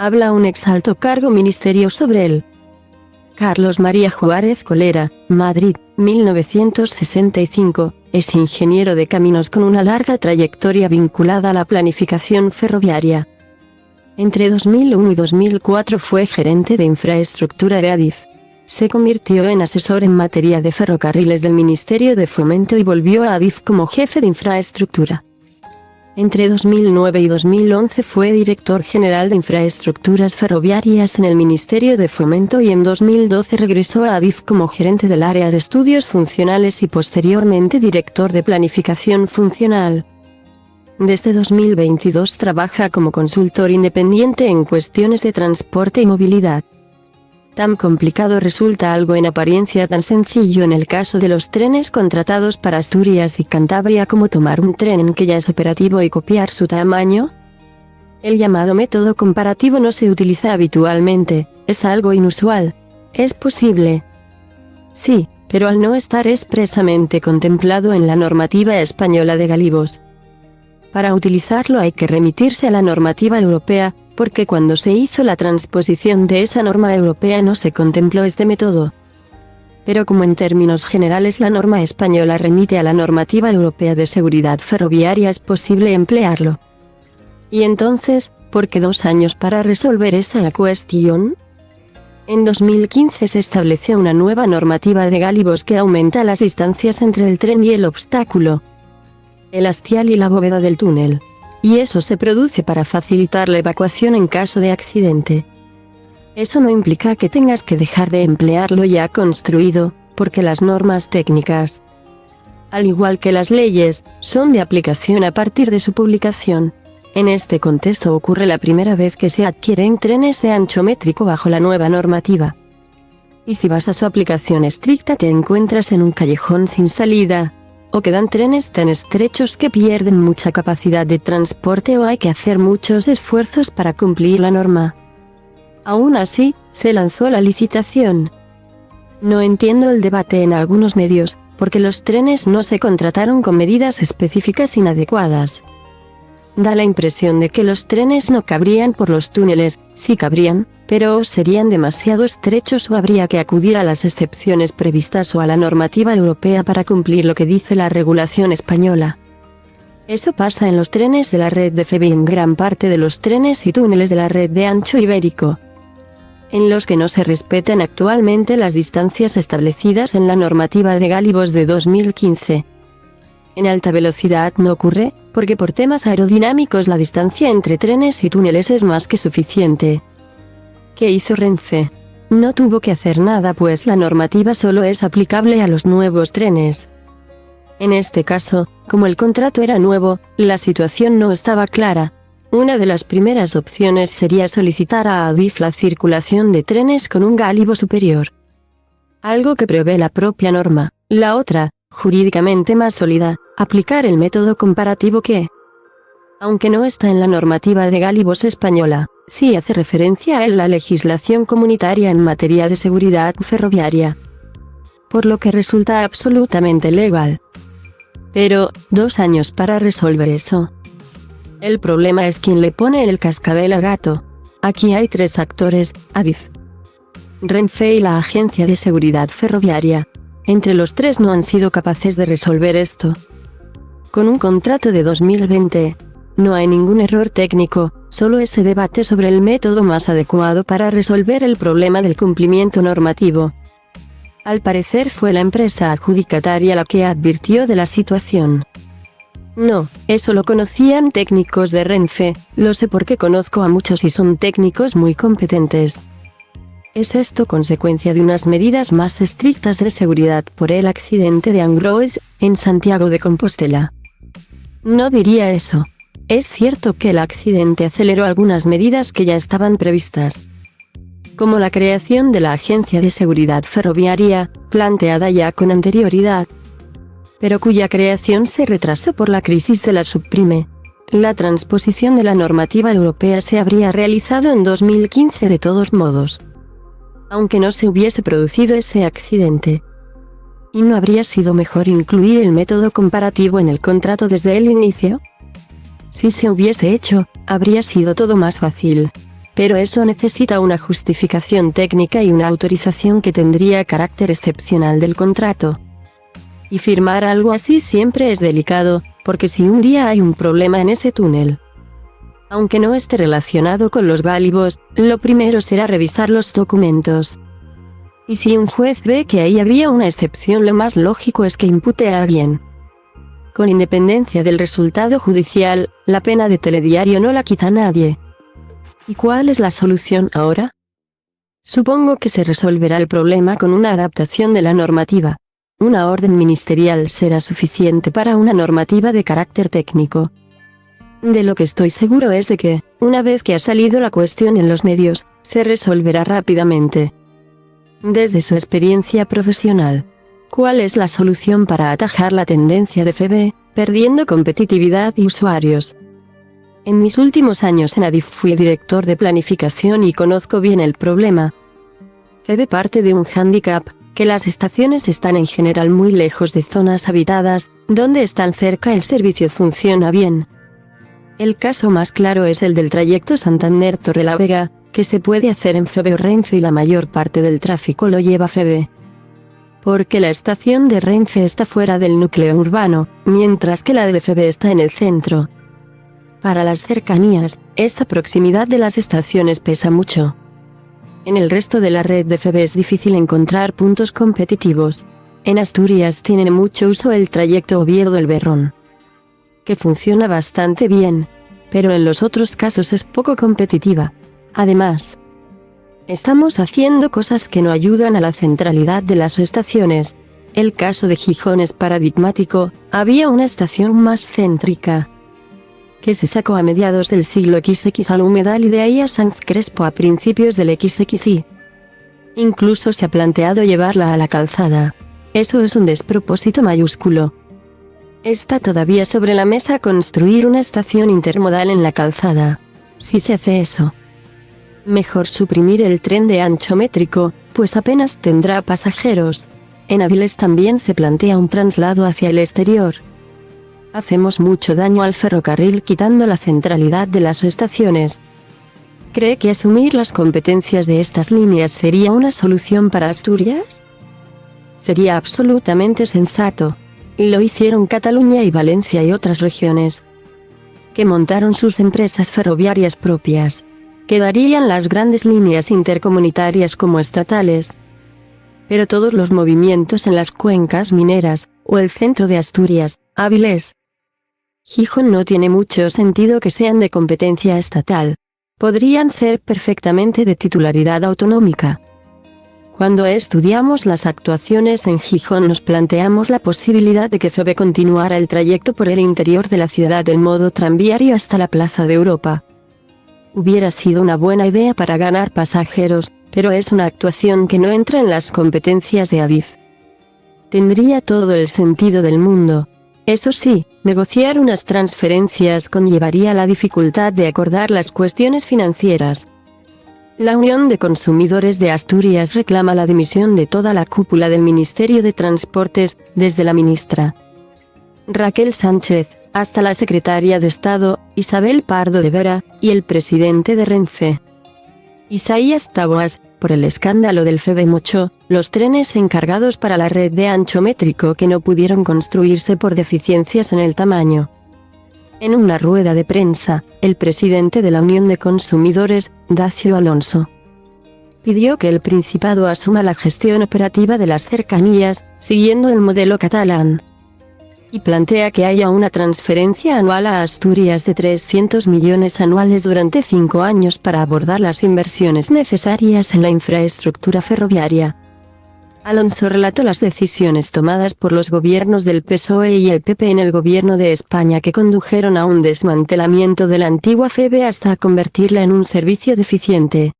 Habla un ex alto cargo ministerio sobre él. Carlos María Juárez Colera, Madrid, 1965, es ingeniero de caminos con una larga trayectoria vinculada a la planificación ferroviaria. Entre 2001 y 2004 fue gerente de infraestructura de Adif. Se convirtió en asesor en materia de ferrocarriles del Ministerio de Fomento y volvió a Adif como jefe de infraestructura. Entre 2009 y 2011 fue director general de infraestructuras ferroviarias en el Ministerio de Fomento y en 2012 regresó a Adif como gerente del área de estudios funcionales y posteriormente director de planificación funcional. Desde 2022 trabaja como consultor independiente en cuestiones de transporte y movilidad. Tan complicado resulta algo en apariencia tan sencillo en el caso de los trenes contratados para Asturias y Cantabria como tomar un tren en que ya es operativo y copiar su tamaño. El llamado método comparativo no se utiliza habitualmente, es algo inusual. ¿Es posible? Sí, pero al no estar expresamente contemplado en la normativa española de Galibos. Para utilizarlo hay que remitirse a la normativa europea, porque cuando se hizo la transposición de esa norma europea no se contempló este método. Pero como en términos generales la norma española remite a la normativa europea de seguridad ferroviaria, es posible emplearlo. ¿Y entonces, por qué 2 años para resolver esa cuestión? En 2015 se estableció una nueva normativa de Galibos que aumenta las distancias entre el tren y el obstáculo, el hastial y la bóveda del túnel. Y eso se produce para facilitar la evacuación en caso de accidente. Eso no implica que tengas que dejar de emplear lo ya construido, porque las normas técnicas, al igual que las leyes, son de aplicación a partir de su publicación. En este contexto ocurre la primera vez que se adquieren trenes de ancho métrico bajo la nueva normativa. Y si vas a su aplicación estricta te encuentras en un callejón sin salida, o quedan trenes tan estrechos que pierden mucha capacidad de transporte o hay que hacer muchos esfuerzos para cumplir la norma. Aún así, se lanzó la licitación. No entiendo el debate en algunos medios, porque los trenes no se contrataron con medidas específicas inadecuadas. Da la impresión de que los trenes no cabrían por los túneles, sí cabrían, pero serían demasiado estrechos o habría que acudir a las excepciones previstas o a la normativa europea para cumplir lo que dice la regulación española. Eso pasa en los trenes de la red de FEB y en gran parte de los trenes y túneles de la red de ancho ibérico, en los que no se respetan actualmente las distancias establecidas en la normativa de Galibos de 2015. En alta velocidad no ocurre, porque por temas aerodinámicos la distancia entre trenes y túneles es más que suficiente. ¿Qué hizo Renfe? No tuvo que hacer nada pues la normativa solo es aplicable a los nuevos trenes. En este caso, como el contrato era nuevo, la situación no estaba clara. Una de las primeras opciones sería solicitar a Adif la circulación de trenes con un gálibo superior, algo que prevé la propia norma. La otra, jurídicamente más sólida, aplicar el método comparativo que, aunque no está en la normativa de Galibos española, sí hace referencia a la legislación comunitaria en materia de seguridad ferroviaria, por lo que resulta absolutamente legal. Pero, 2 años para resolver eso. El problema es quién le pone el cascabel al gato. Aquí hay 3 actores, Adif, Renfe y la Agencia de Seguridad Ferroviaria. Entre los 3 no han sido capaces de resolver esto. Con un contrato de 2020, no hay ningún error técnico, solo ese debate sobre el método más adecuado para resolver el problema del cumplimiento normativo. Al parecer fue la empresa adjudicataria la que advirtió de la situación. No, eso lo conocían técnicos de Renfe, lo sé porque conozco a muchos y son técnicos muy competentes. ¿Es esto consecuencia de unas medidas más estrictas de seguridad por el accidente de Angrois, en Santiago de Compostela? No diría eso. Es cierto que el accidente aceleró algunas medidas que ya estaban previstas, como la creación de la Agencia de Seguridad Ferroviaria, planteada ya con anterioridad, pero cuya creación se retrasó por la crisis de la subprime. La transposición de la normativa europea se habría realizado en 2015 de todos modos, aunque no se hubiese producido ese accidente. ¿Y no habría sido mejor incluir el método comparativo en el contrato desde el inicio? Si se hubiese hecho, habría sido todo más fácil. pero eso necesita una justificación técnica y una autorización que tendría carácter excepcional del contrato. Y firmar algo así siempre es delicado, porque si un día hay un problema en ese túnel, aunque no esté relacionado con los válivos, lo primero será revisar los documentos. Y si un juez ve que ahí había una excepción, lo más lógico es que impute a alguien. Con independencia del resultado judicial, la pena de telediario no la quita nadie. ¿Y cuál es la solución ahora? Supongo que se resolverá el problema con una adaptación de la normativa. Una orden ministerial será suficiente para una normativa de carácter técnico. De lo que estoy seguro es de que, una vez que ha salido la cuestión en los medios, se resolverá rápidamente. Desde su experiencia profesional, ¿cuál es la solución para atajar la tendencia de FEBE, perdiendo competitividad y usuarios? En mis últimos años en Adif fui director de planificación y conozco bien el problema. FEBE parte de un hándicap, que las estaciones están en general muy lejos de zonas habitadas, donde están cerca el servicio funciona bien. El caso más claro es el del trayecto Santander-Torrelavega, que se puede hacer en FEBE o Renfe y la mayor parte del tráfico lo lleva FEBE. Porque la estación de Renfe está fuera del núcleo urbano, mientras que la de FEBE está en el centro. Para las cercanías, esta proximidad de las estaciones pesa mucho. En el resto de la red de FEBE es difícil encontrar puntos competitivos. En Asturias tiene mucho uso el trayecto Oviedo-El Berrón, que funciona bastante bien, pero en los otros casos es poco competitiva. Además, estamos haciendo cosas que no ayudan a la centralidad de las estaciones. El caso de Gijón es paradigmático, había una estación más céntrica, que se sacó a mediados del siglo XX al Humedal y de ahí a Sanz Crespo a principios del XXI. Incluso se ha planteado llevarla a la calzada. Eso es un despropósito mayúsculo. Está todavía sobre la mesa construir una estación intermodal en la calzada. Si se hace eso, mejor suprimir el tren de ancho métrico, pues apenas tendrá pasajeros. En Avilés también se plantea un traslado hacia el exterior. Hacemos mucho daño al ferrocarril quitando la centralidad de las estaciones. ¿Cree que asumir las competencias de estas líneas sería una solución para Asturias? Sería absolutamente sensato. Lo hicieron Cataluña y Valencia y otras regiones, que montaron sus empresas ferroviarias propias. Quedarían las grandes líneas intercomunitarias como estatales. Pero todos los movimientos en las cuencas mineras, o el centro de Asturias, Avilés, Gijón no tiene mucho sentido que sean de competencia estatal. Podrían ser perfectamente de titularidad autonómica. Cuando estudiamos las actuaciones en Gijón nos planteamos la posibilidad de que FEBE continuara el trayecto por el interior de la ciudad del modo tranviario hasta la Plaza de Europa. Hubiera sido una buena idea para ganar pasajeros, pero es una actuación que no entra en las competencias de Adif. Tendría todo el sentido del mundo. Eso sí, negociar unas transferencias conllevaría la dificultad de acordar las cuestiones financieras. La Unión de Consumidores de Asturias reclama la dimisión de toda la cúpula del Ministerio de Transportes, desde la ministra Raquel Sánchez, hasta la secretaria de Estado, Isabel Pardo de Vera, y el presidente de Renfe, Isaías Taboas, por el escándalo del FEBE Mocho, los trenes encargados para la red de ancho métrico que no pudieron construirse por deficiencias en el tamaño. En una rueda de prensa, el presidente de la Unión de Consumidores, Dacio Alonso, pidió que el Principado asuma la gestión operativa de las cercanías, siguiendo el modelo catalán, y plantea que haya una transferencia anual a Asturias de 300 millones anuales durante 5 años para abordar las inversiones necesarias en la infraestructura ferroviaria. Alonso relató las decisiones tomadas por los gobiernos del PSOE y el PP en el gobierno de España que condujeron a un desmantelamiento de la antigua FEBE hasta convertirla en un servicio deficiente.